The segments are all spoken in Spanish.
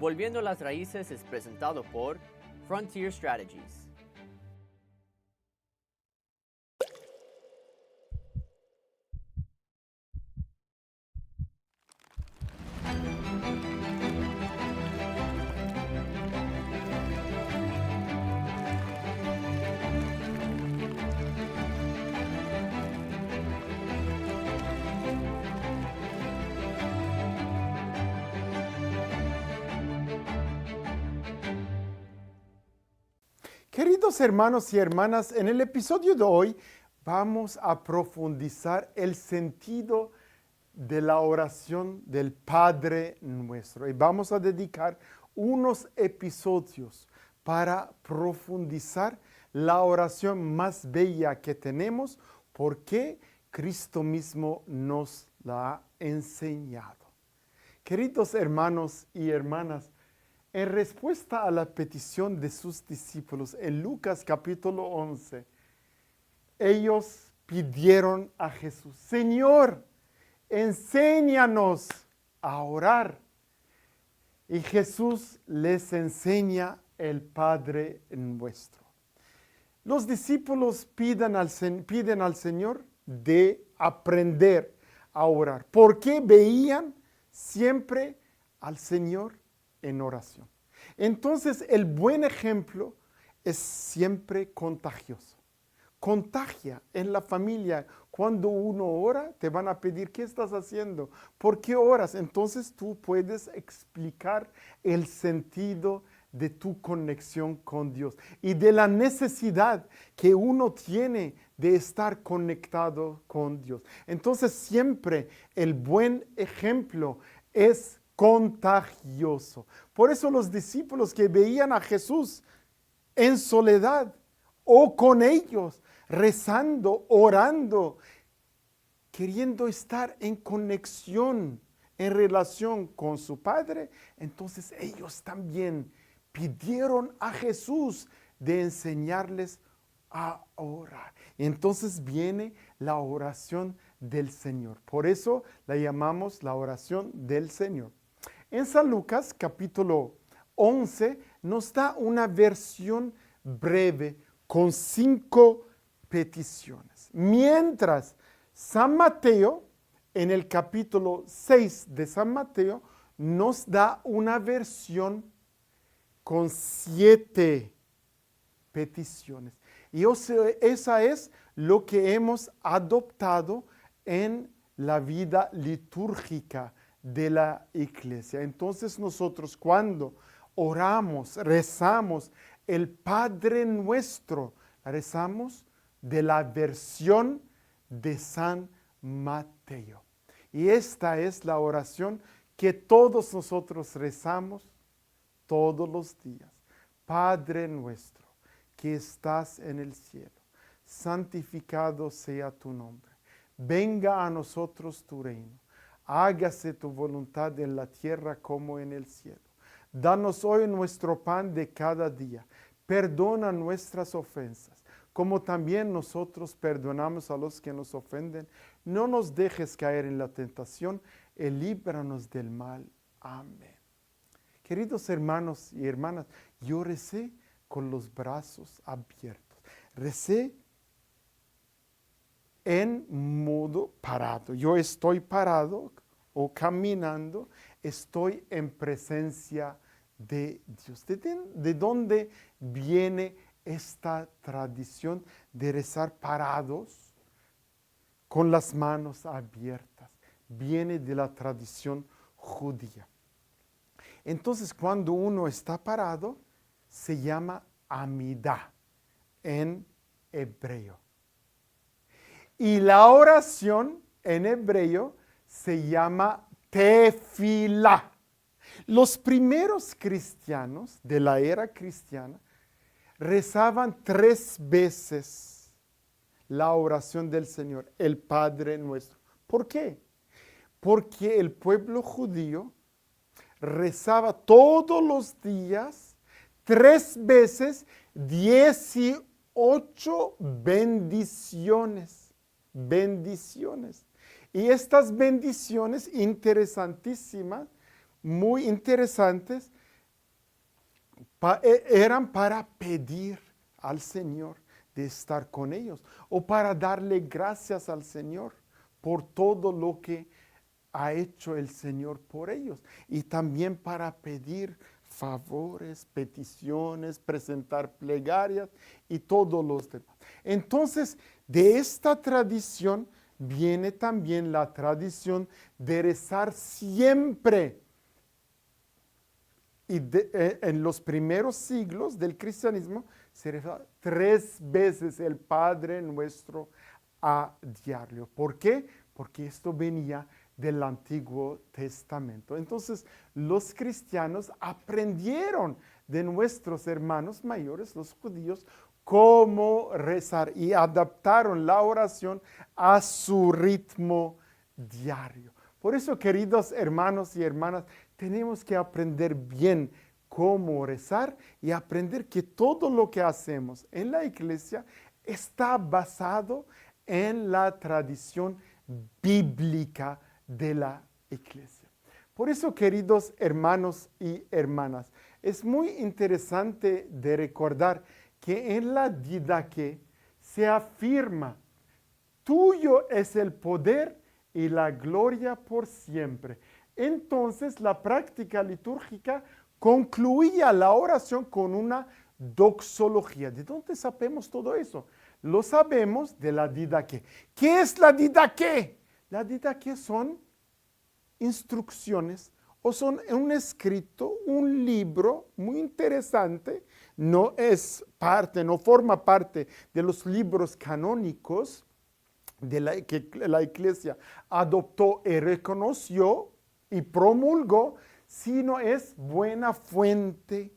Volviendo a las Raíces es presentado por Frontier Strategies. Queridos hermanos y hermanas, en el episodio de hoy vamos a profundizar el sentido de la oración del Padre Nuestro y vamos a dedicar unos episodios para profundizar la oración más bella que tenemos porque Cristo mismo nos la ha enseñado. Queridos hermanos y hermanas, en respuesta a la petición de sus discípulos en Lucas capítulo 11, ellos pidieron a Jesús: Señor, enséñanos a orar. Y Jesús les enseña el Padre Nuestro. Los discípulos piden al Señor de aprender a orar, porque veían siempre al Señor en oración. Entonces, el buen ejemplo es siempre contagioso. Contagia en la familia. Cuando uno ora, te van a pedir: ¿qué estás haciendo? ¿Por qué oras? Entonces tú puedes explicar el sentido de tu conexión con Dios y de la necesidad que uno tiene de estar conectado con Dios. Entonces siempre el buen ejemplo es contagioso. Por eso los discípulos que veían a Jesús en soledad o con ellos, rezando, orando, queriendo estar en conexión, en relación con su Padre, entonces ellos también pidieron a Jesús de enseñarles a orar. Entonces viene la oración del Señor. Por eso la llamamos la oración del Señor. En San Lucas capítulo 11 nos da una versión breve con 5 peticiones. Mientras San Mateo, en el capítulo 6 de San Mateo, nos da una versión con 7 peticiones. Y esa es lo que hemos adoptado en la vida litúrgica de la iglesia. Entonces nosotros cuando oramos, rezamos el Padre Nuestro, rezamos de la versión de San Mateo. Y esta es la oración que todos nosotros rezamos todos los días. Padre nuestro, que estás en el cielo, santificado sea tu nombre. Venga a nosotros tu reino. Hágase tu voluntad en la tierra como en el cielo. Danos hoy nuestro pan de cada día. Perdona nuestras ofensas, como también nosotros perdonamos a los que nos ofenden. No nos dejes caer en la tentación y líbranos del mal. Amén. Queridos hermanos y hermanas, yo recé con los brazos abiertos. Recé en modo parado. Yo estoy parado o caminando, estoy en presencia de Dios. ¿De dónde viene esta tradición de rezar parados con las manos abiertas? Viene de la tradición judía. Entonces, cuando uno está parado, se llama amidá en hebreo. Y la oración en hebreo se llama tefilá. Los primeros cristianos de la era cristiana rezaban 3 veces la oración del Señor, el Padre Nuestro. ¿Por qué? Porque el pueblo judío rezaba todos los días 3 veces 18 bendiciones. Y estas bendiciones interesantísimas, muy interesantes, eran para pedir al Señor de estar con ellos o para darle gracias al Señor por todo lo que ha hecho el Señor por ellos y también para pedir favores, peticiones, presentar plegarias y todos los demás. Entonces, de esta tradición viene también la tradición de rezar siempre. Y en los primeros siglos del cristianismo se reza 3 veces el Padre Nuestro a diario. ¿Por qué? Porque esto venía del Antiguo Testamento. Entonces, los cristianos aprendieron de nuestros hermanos mayores, los judíos, cómo rezar y adaptaron la oración a su ritmo diario. Por eso, queridos hermanos y hermanas, tenemos que aprender bien cómo rezar y aprender que todo lo que hacemos en la iglesia está basado en la tradición bíblica de la iglesia. Por eso, queridos hermanos y hermanas, es muy interesante de recordar que en la Didaqué se afirma: tuyo es el poder y la gloria por siempre. Entonces, la práctica litúrgica concluía la oración con una doxología. ¿De dónde sabemos todo eso? Lo sabemos de la Didaqué. ¿Qué es la Didaqué? La Didaqué son instrucciones o son un escrito, un libro muy interesante. No forma parte de los libros canónicos que la iglesia adoptó y reconoció y promulgó, sino es buena fuente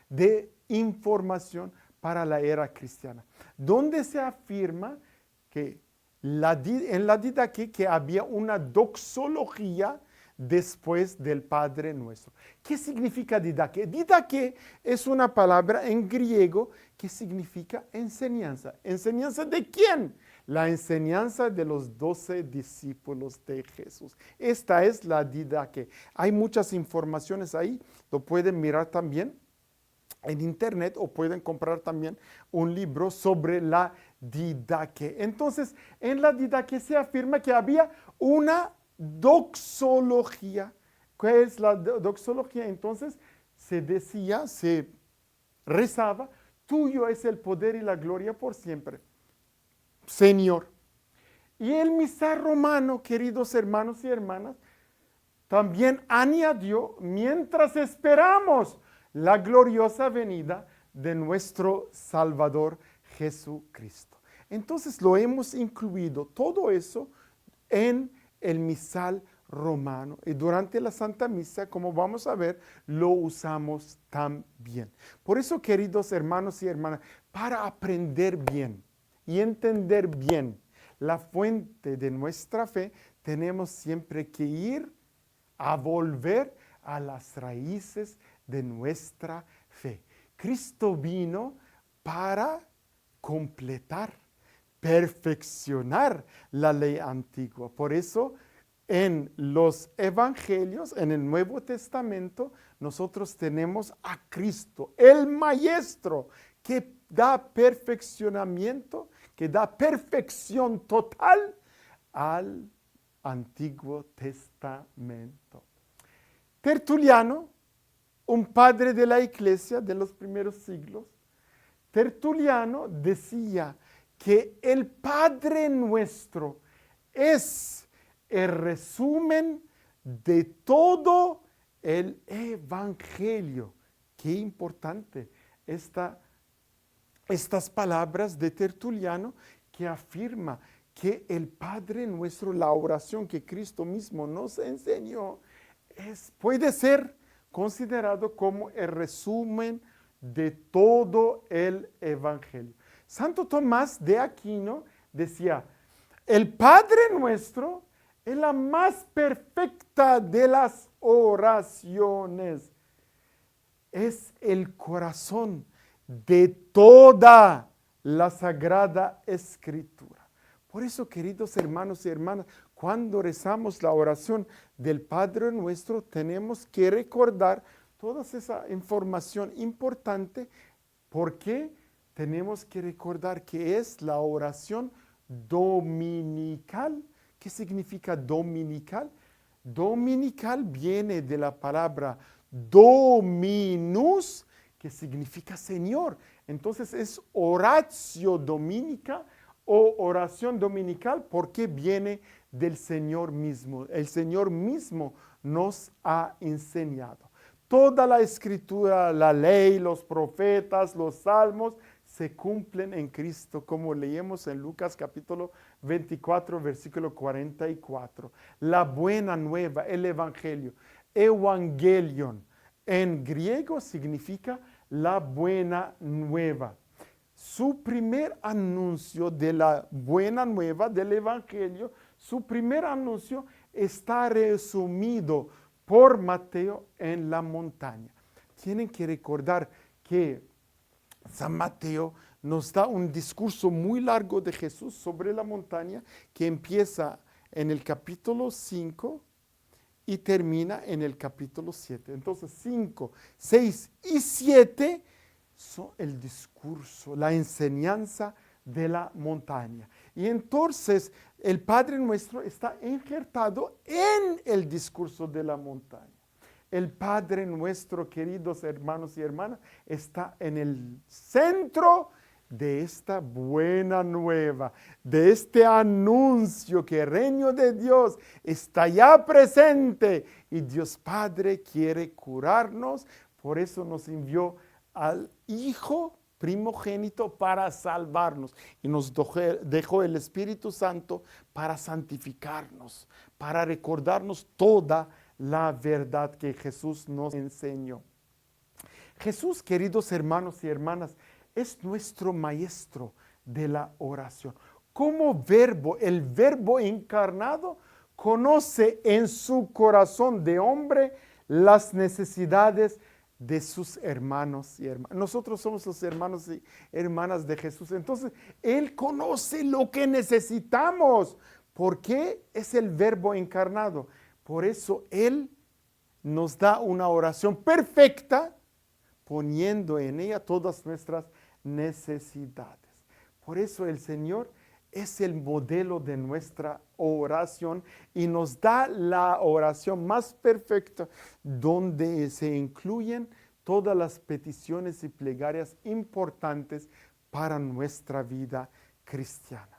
de información para la era cristiana, donde se afirma que en la Didaqué que había una doxología después del Padre Nuestro. ¿Qué significa Didaqué? Didaqué es una palabra en griego que significa enseñanza. ¿Enseñanza de quién? La enseñanza de los 12 discípulos de Jesús. Esta es la Didaqué. Hay muchas informaciones ahí, lo pueden mirar también en internet o pueden comprar también un libro sobre la Didaqué. Entonces, en la Didaqué se afirma que había una doxología. ¿Qué es la doxología? Entonces, se rezaba: tuyo es el poder y la gloria por siempre, Señor. Y el misal romano, queridos hermanos y hermanas, también añadió: mientras esperamos la gloriosa venida de nuestro Salvador Jesucristo. Entonces lo hemos incluido todo eso en el misal romano y durante la Santa Misa, como vamos a ver, lo usamos también. Por eso, queridos hermanos y hermanas, para aprender bien y entender bien la fuente de nuestra fe, tenemos siempre que ir a volver a las raíces de nuestra fe. Cristo vino para completar, perfeccionar la ley antigua. Por eso, en los evangelios, en el Nuevo Testamento, nosotros tenemos a Cristo, el Maestro, que da perfeccionamiento, que da perfección total al Antiguo Testamento. Tertuliano, un padre de la iglesia de los primeros siglos, Tertuliano decía que el Padre Nuestro es el resumen de todo el Evangelio. Qué importante estas palabras de Tertuliano, que afirma que el Padre Nuestro, la oración que Cristo mismo nos enseñó, puede ser considerado como el resumen de todo el Evangelio. Santo Tomás de Aquino decía: el Padre Nuestro es la más perfecta de las oraciones. Es el corazón de toda la Sagrada Escritura. Por eso, queridos hermanos y hermanas, cuando rezamos la oración del Padre Nuestro, tenemos que recordar toda esa información importante, porque tenemos que recordar que es la oración dominical. ¿Qué significa dominical? Dominical viene de la palabra dominus, que significa Señor. Entonces es oratio dominica o oración dominical porque viene del Señor mismo. El Señor mismo nos ha enseñado. Toda la escritura, la ley, los profetas, los salmos, se cumplen en Cristo, como leemos en Lucas capítulo 24, versículo 44. La buena nueva, el evangelio, evangelion, en griego significa la buena nueva. Su primer anuncio de la buena nueva, del evangelio, su primer anuncio está resumido por Mateo en la montaña. Tienen que recordar que San Mateo nos da un discurso muy largo de Jesús sobre la montaña que empieza en el capítulo 5 y termina en el capítulo 7. Entonces 5, 6 y 7 son el discurso, la enseñanza de la montaña. Y entonces el Padre Nuestro está injertado en el discurso de la montaña. El Padre Nuestro, queridos hermanos y hermanas, está en el centro de esta buena nueva, de este anuncio que el reino de Dios está ya presente y Dios Padre quiere curarnos. Por eso nos envió al Hijo primogénito para salvarnos y nos dejó el Espíritu Santo para santificarnos, para recordarnos toda la verdad que Jesús nos enseñó. Jesús, queridos hermanos y hermanas, es nuestro maestro de la oración. Como verbo, el verbo encarnado conoce en su corazón de hombre las necesidades de sus hermanos y hermanas. Nosotros somos los hermanos y hermanas de Jesús. Entonces, Él conoce lo que necesitamos. ¿Por qué? Es el verbo encarnado. Por eso Él nos da una oración perfecta, poniendo en ella todas nuestras necesidades. Por eso el Señor es el modelo de nuestra oración y nos da la oración más perfecta, donde se incluyen todas las peticiones y plegarias importantes para nuestra vida cristiana.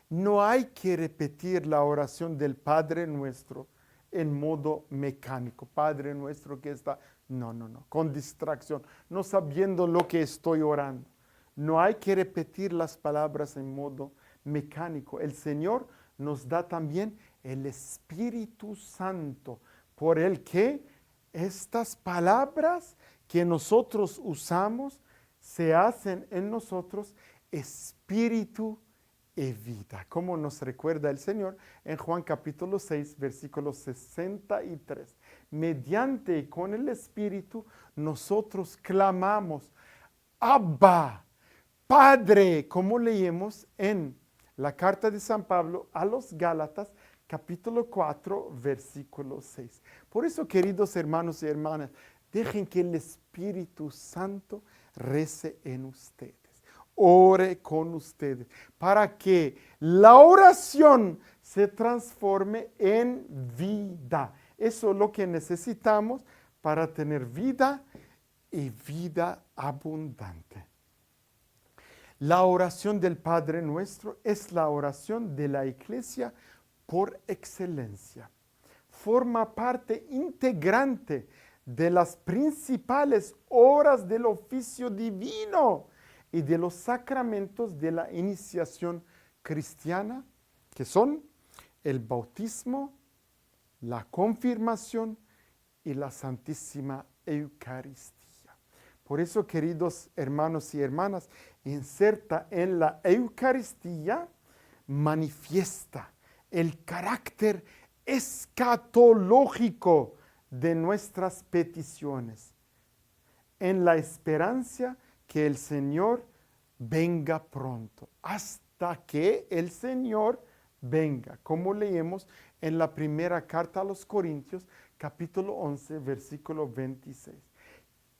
No hay que repetir la oración del Padre Nuestro en modo mecánico. Padre Nuestro que está, no, con distracción, no sabiendo lo que estoy orando. No hay que repetir las palabras en modo mecánico. El Señor nos da también el Espíritu Santo, por el que estas palabras que nosotros usamos se hacen en nosotros espíritu y vida, como nos recuerda el Señor en Juan capítulo 6, versículo 63. Mediante y con el Espíritu nosotros clamamos, Abba, Padre, como leemos en la carta de San Pablo a los Gálatas, capítulo 4, versículo 6. Por eso, queridos hermanos y hermanas, dejen que el Espíritu Santo rece en ustedes. Ore con ustedes para que la oración se transforme en vida. Eso es lo que necesitamos para tener vida y vida abundante. La oración del Padre Nuestro es la oración de la Iglesia por excelencia. Forma parte integrante de las principales horas del oficio divino y de los sacramentos de la iniciación cristiana, que son el bautismo, la confirmación y la Santísima Eucaristía. Por eso, queridos hermanos y hermanas, inserta en la Eucaristía, manifiesta el carácter escatológico de nuestras peticiones, en la esperanza que el Señor venga pronto, hasta que el Señor venga, como leemos en la primera carta a los Corintios, capítulo 11, versículo 26.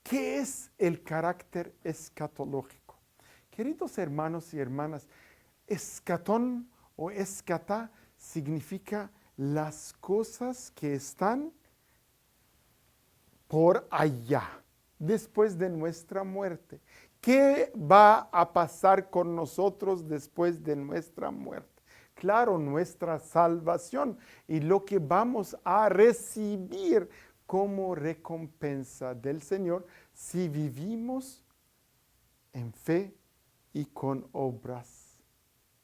¿Qué es el carácter escatológico? Queridos hermanos y hermanas, escatón o escatá significa las cosas que están por allá, después de nuestra muerte. ¿Qué va a pasar con nosotros después de nuestra muerte? Claro, nuestra salvación y lo que vamos a recibir como recompensa del Señor si vivimos en fe y con obras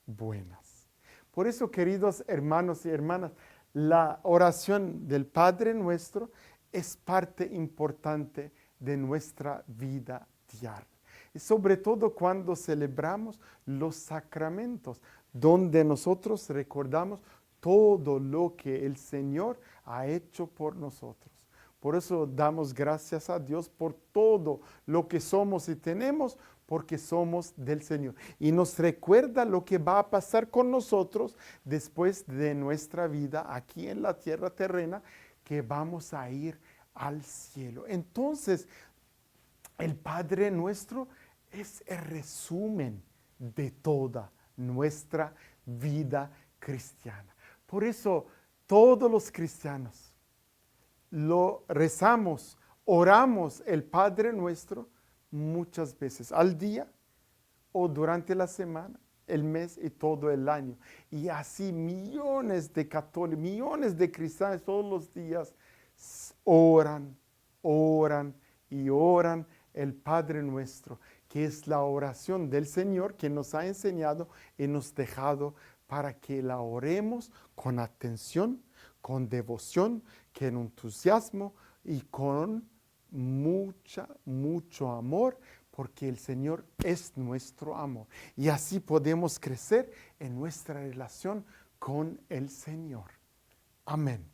buenas. Por eso, queridos hermanos y hermanas, la oración del Padre Nuestro es parte importante de nuestra vida diaria. Y sobre todo cuando celebramos los sacramentos, donde nosotros recordamos todo lo que el Señor ha hecho por nosotros. Por eso damos gracias a Dios por todo lo que somos y tenemos, porque somos del Señor. Y nos recuerda lo que va a pasar con nosotros después de nuestra vida aquí en la tierra terrena, que vamos a ir al cielo. Entonces, el Padre Nuestro es el resumen de toda nuestra vida cristiana. Por eso, todos los cristianos lo rezamos, oramos el Padre Nuestro muchas veces al día o durante la semana, el mes y todo el año. Y así millones de católicos, millones de cristianos todos los días oran, oran y oran el Padre Nuestro, que es la oración del Señor que nos ha enseñado y nos dejado para que la oremos con atención, con devoción, con entusiasmo y con mucho amor, porque el Señor es nuestro amor. Y así podemos crecer en nuestra relación con el Señor. Amén.